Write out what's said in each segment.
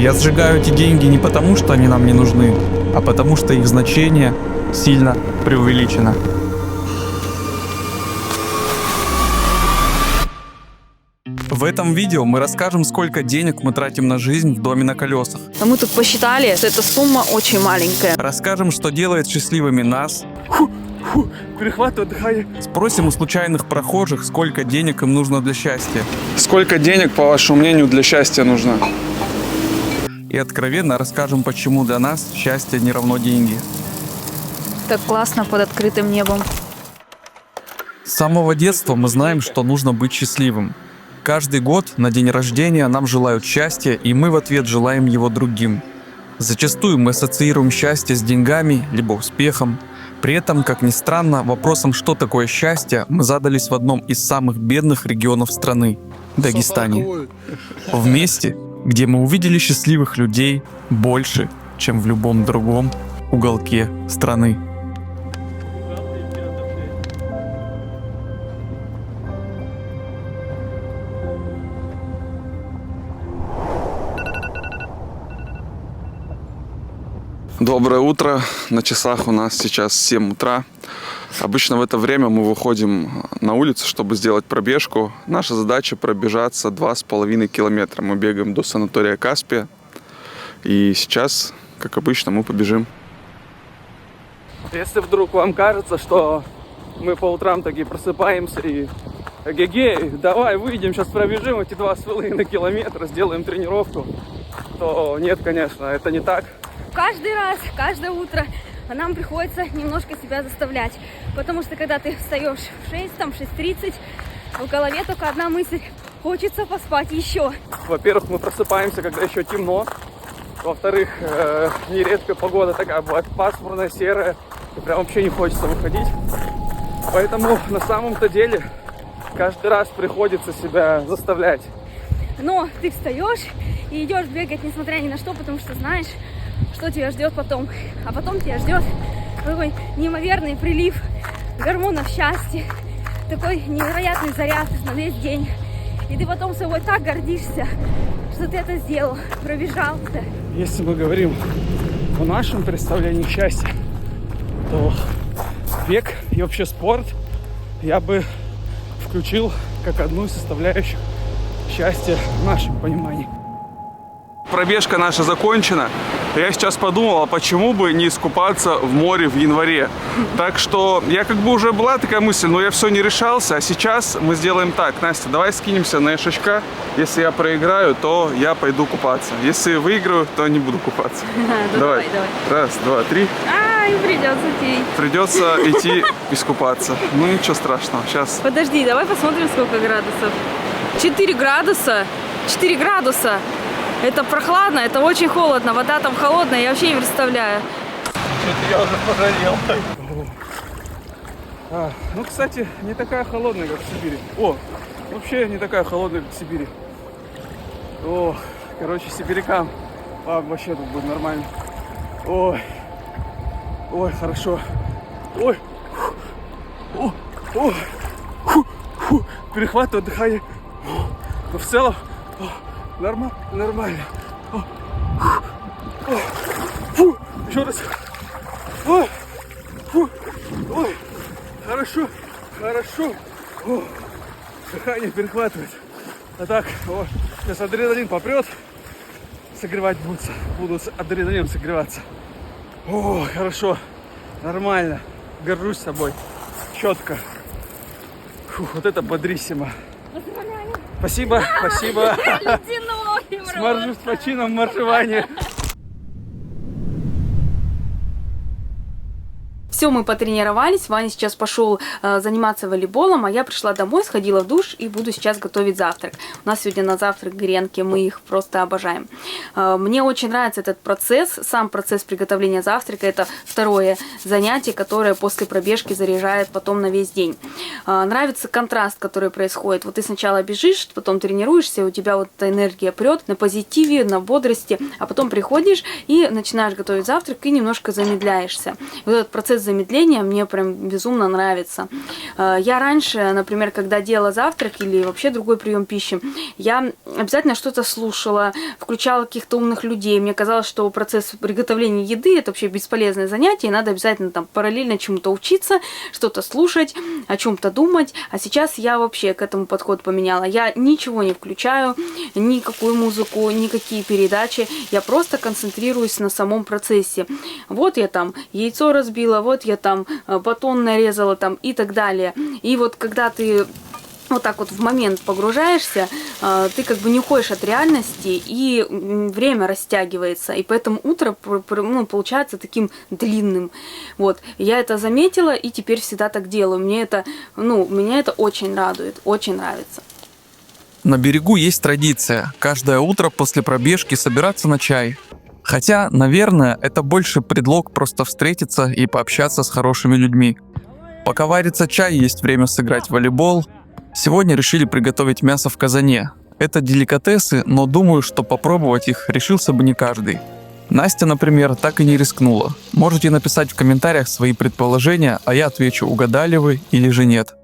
Я сжигаю эти деньги не потому, что они нам не нужны, а потому что их значение сильно преувеличено. В этом видео мы расскажем, сколько денег мы тратим на жизнь в доме на колесах. А мы тут посчитали, что эта сумма очень маленькая. Расскажем, что делает счастливыми нас. Перехватываю дыхание. Спросим у случайных прохожих, сколько денег им нужно для счастья. Сколько денег, по вашему мнению, для счастья нужно? И откровенно расскажем, почему для нас счастье не равно деньги. Так классно под открытым небом. С самого детства мы знаем, что нужно быть счастливым. Каждый год на день рождения нам желают счастья, и мы в ответ желаем его другим. Зачастую мы ассоциируем счастье с деньгами, либо успехом. При этом, как ни странно, вопросом, что такое счастье, мы задались в одном из самых бедных регионов страны – Дагестане. В месте, где мы увидели счастливых людей больше, чем в любом другом уголке страны. Доброе утро. На часах у нас сейчас 7 утра. Обычно в это время мы выходим на улицу, чтобы сделать пробежку. Наша задача пробежаться 2,5 километра. Мы бегаем до санатория Каспия. И сейчас, как обычно, мы побежим. Если вдруг вам кажется, что мы по утрам таки просыпаемся и эгегей, давай выйдем, сейчас пробежим эти 2,5 километра, сделаем тренировку, то нет, конечно, это не так. Каждый раз, каждое утро нам приходится немножко себя заставлять. Потому что когда ты встаешь в 6, там, 6:30, в голове только одна мысль: хочется поспать еще. Во-первых, мы просыпаемся, когда еще темно. Во-вторых, нередко погода такая бывает пасмурная, серая. И прям вообще не хочется выходить. Поэтому на самом-то деле каждый раз приходится себя заставлять. Но ты встаешь и идешь бегать, несмотря ни на что, потому что знаешь, что тебя ждет потом. А потом тебя ждет такой неимоверный прилив гормонов счастья, такой невероятный заряд на весь день. И ты потом собой так гордишься, что ты это сделал, пробежал это. Если мы говорим о нашем представлении счастья, то бег и вообще спорт я бы включил как одну из составляющих счастья в нашем понимании. Пробежка наша закончена. Я сейчас подумал, а почему бы не искупаться в море в январе? Так что я как бы уже была такая мысль, но я все не решался. А сейчас мы сделаем так. Настя, давай скинемся на Ишачка. Если я проиграю, то я пойду купаться. Если выиграю, то не буду купаться. Давай. Раз, два, три. Ай, придется идти. Придется идти искупаться. Ну ничего страшного. Сейчас. Подожди, давай посмотрим, сколько градусов. 4 градуса. 4 градуса. Это прохладно, это очень холодно. Вода там холодная, я вообще не представляю. Что-то я уже пожалел. Ну, кстати, не такая холодная, как в Сибири. Вообще не такая холодная, как в Сибири. Короче, сибирякам вообще тут будет нормально. Ой, хорошо. Перехватываю дыхание. Но в целом нормально. Еще раз. Ой, хорошо. Дыхание перехватывает. А так, сейчас адреналин попрет. Согревать буду с адреналином согреваться. Хорошо, нормально. Горжусь собой. Четко. Вот это бодриссимо. Спасибо. Сморжусь по чинам марширования. Все, мы потренировались, Ваня сейчас пошел заниматься волейболом, а я пришла домой, сходила в душ и буду сейчас готовить завтрак. У нас сегодня на завтрак гренки, мы их просто обожаем. Мне очень нравится этот процесс, сам процесс приготовления завтрака. Это второе занятие, которое после пробежки заряжает потом на весь день. Нравится контраст, который происходит. Вот ты сначала бежишь, потом тренируешься, у тебя вот эта энергия прет на позитиве, на бодрости, а потом приходишь и начинаешь готовить завтрак и немножко замедляешься. Вот этот процесс замедления замедления мне прям безумно нравится. Я раньше, например, когда делала завтрак или вообще другой прием пищи, я обязательно что-то слушала, включала каких-то умных людей. Мне казалось, что процесс приготовления еды – это вообще бесполезное занятие, и надо обязательно там параллельно чему-то учиться, что-то слушать, о чем-то думать. А сейчас я вообще к этому подход поменяла. Я ничего не включаю, никакую музыку, никакие передачи. Я просто концентрируюсь на самом процессе. Вот я там яйцо разбила, вот я там батон нарезала там и так далее. И вот когда ты вот так вот в момент погружаешься, ты как бы не уходишь от реальности, и время растягивается, и поэтому утро получается таким длинным. Вот. Я это заметила, и теперь всегда так делаю. Меня это очень радует, очень нравится. На берегу есть традиция каждое утро после пробежки собираться на чай. Хотя, наверное, это больше предлог просто встретиться и пообщаться с хорошими людьми. Пока варится чай, есть время сыграть в волейбол. Сегодня решили приготовить мясо в казане. Это деликатесы, но думаю, что попробовать их решился бы не каждый. Настя, например, так и не рискнула. Можете написать в комментариях свои предположения, а я отвечу, угадали вы или же нет.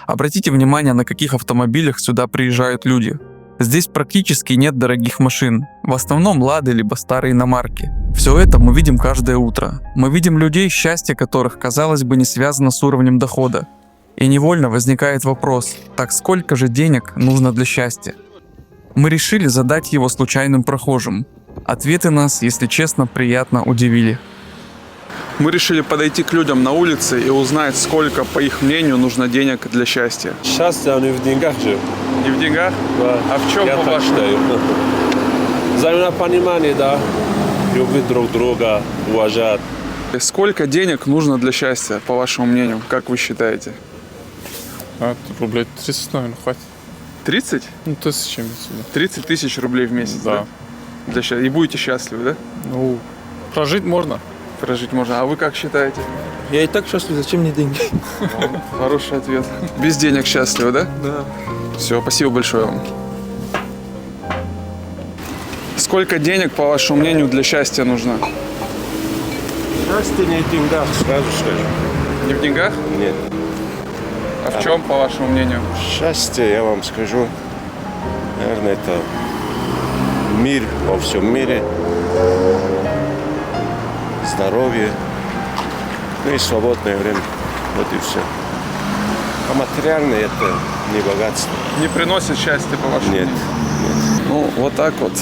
Обратите внимание, на каких автомобилях сюда приезжают люди. Здесь практически нет дорогих машин. В основном лады либо старые иномарки. Все это мы видим каждое утро. Мы видим людей, счастье которых, казалось бы, не связано с уровнем дохода. И невольно возникает вопрос, так сколько же денег нужно для счастья? Мы решили задать его случайным прохожим. Ответы нас, если честно, приятно удивили. Мы решили подойти к людям на улице и узнать, сколько, по их мнению, нужно денег для счастья. Счастье, оно в деньгах же. Не в деньгах? Да. А в чем, Я так по-вашему? считаю. Взаимопонимание, да. Любить друг друга, уважать. Сколько денег нужно для счастья, по вашему мнению? Как вы считаете? Рублей 30, наверное, хватит. 30? Ну, тысячи имеется в виду. 30 тысяч рублей в месяц, Да. Для счастья. И будете счастливы, да? Ну, прожить можно. Прожить можно. А вы как считаете? Я и так счастлив, зачем мне деньги? Хороший ответ. Без денег счастливы, да? Да. Все, спасибо большое вам. Сколько денег, по вашему мнению, для счастья нужно? Счастье не в деньгах, сразу скажу. Не в деньгах? Нет. А в чем, по вашему мнению? Счастье, я вам скажу, наверное, это мир во всем мире, здоровье, ну и свободное время. Вот и все. А материальное это не богатство. Не приносит счастья, по вашему Нет. мнению? Ну, вот так вот.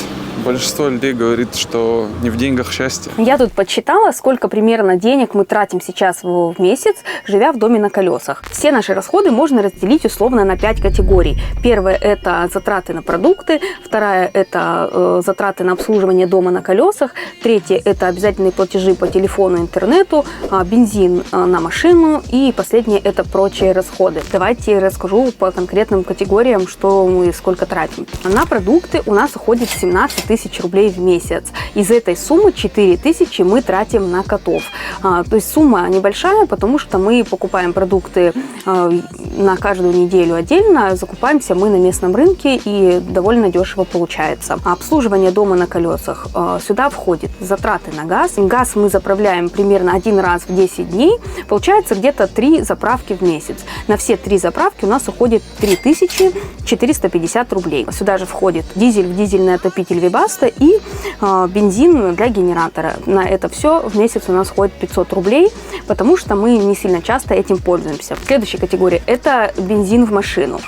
Большинство людей говорит, что не в деньгах счастье. Я тут подсчитала, сколько примерно денег мы тратим сейчас в месяц, живя в доме на колесах. Все наши расходы можно разделить условно на 5 категорий. Первое – это затраты на продукты. Вторая – это затраты на обслуживание дома на колесах. Третье – это обязательные платежи по телефону, интернету, бензин на машину. И последнее – это прочие расходы. Давайте расскажу по конкретным категориям, что мы сколько тратим. На продукты у нас уходит 17 тысяч рублей в месяц. Из этой суммы 4 тысячи мы тратим на котов. То есть сумма небольшая, потому что мы покупаем продукты на каждую неделю отдельно, закупаемся мы на местном рынке и довольно дешево получается. Обслуживание дома на колесах. Сюда входит затраты на газ. Газ мы заправляем примерно один раз в 10 дней. Получается где-то 3 заправки в месяц. На все 3 заправки у нас уходит 3450 рублей. Сюда же входит дизель в дизельный отопитель Webasto и бензин для генератора. На это все в месяц у нас ходит 500 рублей, потому что мы не сильно часто этим пользуемся. Следующая категория – это бензин в машину.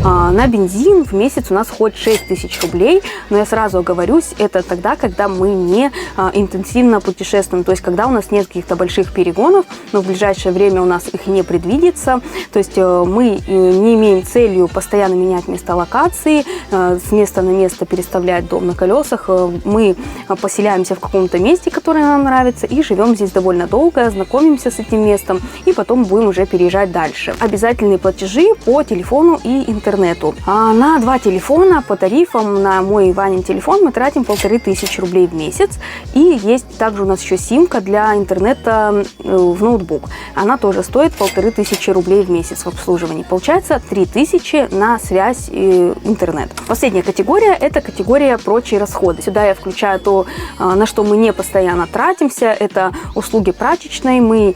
На бензин в месяц у нас ходит 6 тысяч рублей, но я сразу оговорюсь, это тогда, когда мы не интенсивно путешествуем, то есть когда у нас нет каких-то больших перегонов, но в ближайшее время у нас их не предвидится, то есть мы не имеем целью постоянно менять место локации, с места на место переставлять дом на колесах, мы поселяемся в каком-то месте, которое нам нравится, и живем здесь довольно долго, знакомимся с этим местом, и потом будем уже переезжать дальше. Обязательные платежи по телефону и интернету. интернету. А на 2 телефона по тарифам на мой и Ванин телефон мы тратим 1500 рублей в месяц. И есть также у нас еще симка для интернета в ноутбук. Она тоже стоит 1500 рублей в месяц в обслуживании. Получается 3000 на связь и интернет. Последняя категория – это категория «Прочие расходы». Сюда я включаю то, на что мы не постоянно тратимся. Это услуги прачечной. Мы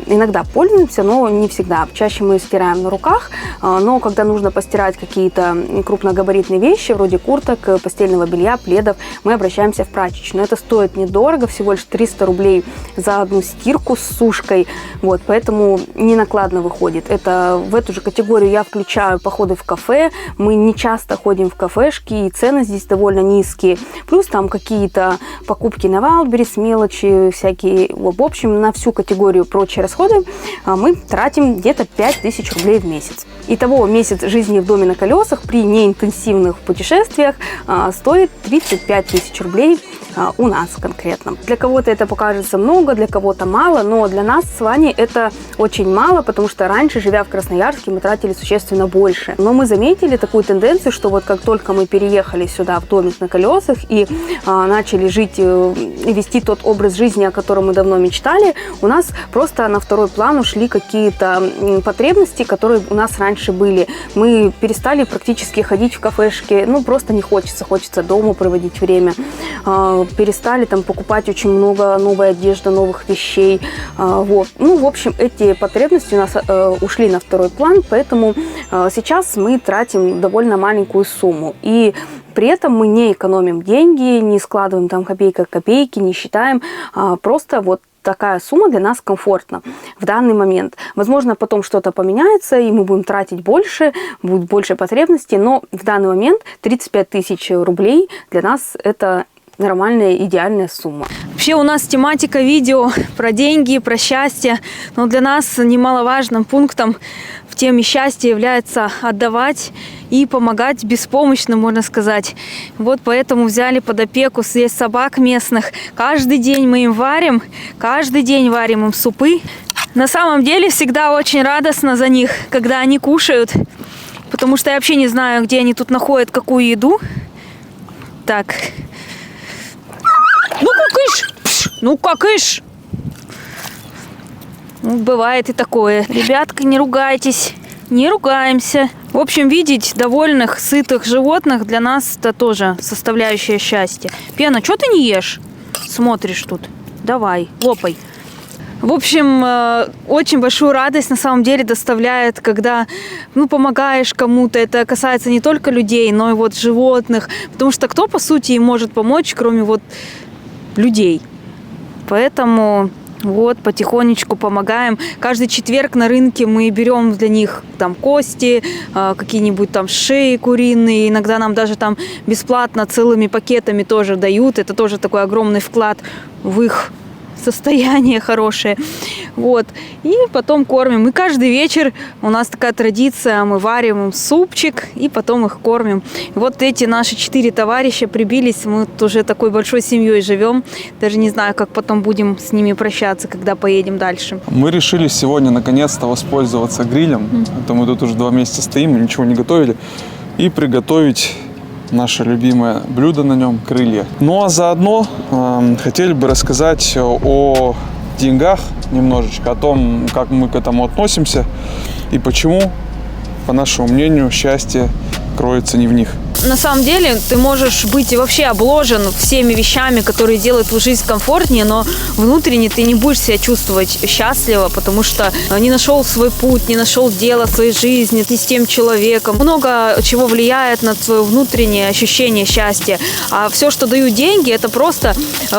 иногда пользуемся, но не всегда. Чаще мы стираем на руках, но когда нужно постирать какие-то крупногабаритные вещи, вроде курток, постельного белья, пледов, мы обращаемся в прачечную. Это стоит недорого, всего лишь 300 рублей за одну стирку с сушкой. Вот, поэтому не накладно выходит. В эту же категорию я включаю походы в кафе. Мы не часто ходим в кафешки, и цены здесь довольно низкие. Плюс там какие-то покупки на Wildberries, мелочи всякие. В общем, на всю категорию «Прочие расходы» мы тратим где-то 5000 рублей в месяц. Итого месяц жизни в доме на колесах при неинтенсивных путешествиях стоит 35 тысяч рублей у нас конкретно. Для кого-то это покажется много, для кого-то мало, но для нас с Ваней это очень мало, потому что раньше, живя в Красноярске, мы тратили существенно больше. Но мы заметили такую тенденцию, что вот как только мы переехали сюда в домик на колесах и начали жить и вести тот образ жизни, о котором мы давно мечтали, у нас просто на второй план ушли какие-то потребности, которые у нас раньше были. Мы перестали практически ходить в кафешки, просто не хочется дома проводить время. Перестали там покупать очень много новой одежды, новых вещей. Вот. В общем, эти потребности у нас ушли на второй план, поэтому сейчас мы тратим довольно маленькую сумму. И при этом мы не экономим деньги, не складываем там копейка к копейке, не считаем. Просто вот такая сумма для нас комфортна в данный момент. Возможно, потом что-то поменяется, и мы будем тратить больше, будет больше потребностей, но в данный момент 35 тысяч рублей для нас это нормальная, идеальная сумма. Вообще у нас тематика видео про деньги, про счастье, но для нас немаловажным пунктом в теме счастья является отдавать и помогать беспомощным, можно сказать. Вот поэтому взяли под опеку здесь собак местных. Каждый день мы им варим, каждый день варим им супы. На самом деле всегда очень радостно за них, когда они кушают, потому что я вообще не знаю, где они тут находят какую еду. Так. Ну, какыш! Бывает и такое. Ребятка, не ругайтесь. Не ругаемся. В общем, видеть довольных, сытых животных для нас это тоже составляющая счастья. Пена, что ты не ешь? Смотришь тут. Давай, лопай. В общем, очень большую радость на самом деле доставляет, когда помогаешь кому-то. Это касается не только людей, но и животных. Потому что кто, по сути, им может помочь, кроме людей. Поэтому потихонечку помогаем. Каждый четверг на рынке мы берем для них там кости, какие-нибудь там шеи куриные. Иногда нам даже там бесплатно целыми пакетами тоже дают. Это тоже такой огромный вклад в их состояние хорошее. И потом кормим. И каждый вечер у нас такая традиция, мы варим им супчик и потом их кормим. И эти наши 4 товарища прибились, мы уже такой большой семьей живем. Даже не знаю, как потом будем с ними прощаться, когда поедем дальше. Мы решили сегодня наконец-то воспользоваться грилем. Это мы тут уже 2 месяца стоим, ничего не готовили. И приготовить наше любимое блюдо на нем – крылья. Ну а заодно хотели бы рассказать о деньгах немножечко, о том, как мы к этому относимся и почему, по нашему мнению, счастье кроется не в них. На самом деле ты можешь быть вообще обложен всеми вещами, которые делают твою жизнь комфортнее, но внутренне ты не будешь себя чувствовать счастливо, потому что не нашел свой путь, не нашел дело своей жизни, не с тем человеком. Много чего влияет на твое внутреннее ощущение счастья. А все, что дают деньги, это просто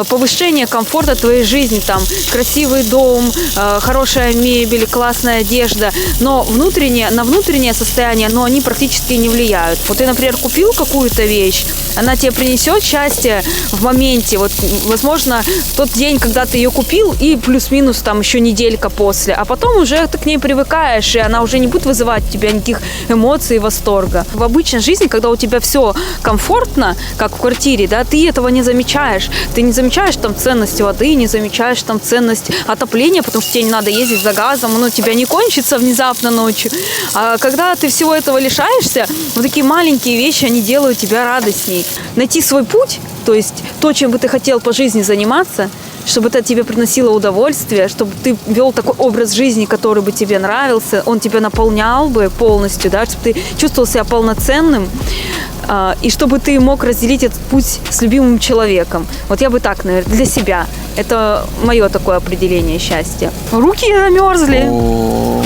повышение комфорта твоей жизни. Там красивый дом, хорошая мебель, классная одежда. Но на внутреннее состояние, они практически не влияют. определяют. Вот ты, например, купил какую-то вещь, она тебе принесет счастье в моменте, вот, возможно, в тот день, когда ты ее купил, и плюс-минус там еще неделька после, а потом уже ты к ней привыкаешь, и она уже не будет вызывать у тебя никаких эмоций и восторга. В обычной жизни, когда у тебя все комфортно, как в квартире, да, ты этого не замечаешь. Ты не замечаешь там ценность воды, не замечаешь там ценность отопления, потому что тебе не надо ездить за газом, оно у тебя не кончится внезапно ночью. А когда ты всего этого лишаешься, вот такие маленькие вещи, они делают тебя радостней. Найти свой путь, то есть то, чем бы ты хотел по жизни заниматься, чтобы это тебе приносило удовольствие, чтобы ты вел такой образ жизни, который бы тебе нравился, он тебя наполнял бы полностью, да, чтобы ты чувствовал себя полноценным, и чтобы ты мог разделить этот путь с любимым человеком. Вот я бы так, наверное, для себя. Это мое такое определение счастья. Руки замерзли. О,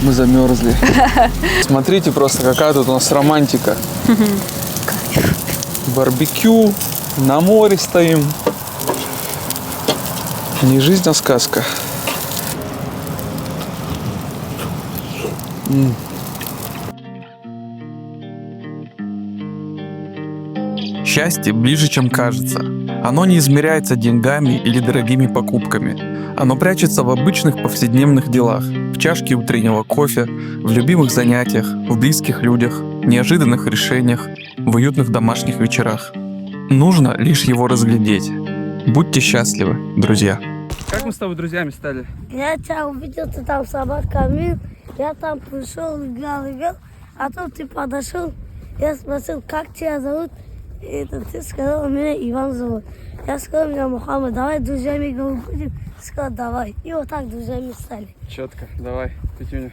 мы замерзли. Смотрите просто, какая тут у нас романтика. Барбекю, на море стоим. Не жизнь, а сказка. Счастье ближе, чем кажется. Оно не измеряется деньгами или дорогими покупками. Оно прячется в обычных повседневных делах, в чашке утреннего кофе, в любимых занятиях, в близких людях, неожиданных решениях, в уютных домашних вечерах. Нужно лишь его разглядеть. Будьте счастливы, друзья. Как мы с тобой друзьями стали? Я тебя увидел, ты там собак кормил, я там пришел, играл, а тут ты подошел, я спросил, как тебя зовут, и ты сказал, меня Иван зовут. Я сказал, меня Мухаммад, давай друзьями будем, сказал, давай. И вот так друзьями стали. Четко, давай, Петюня.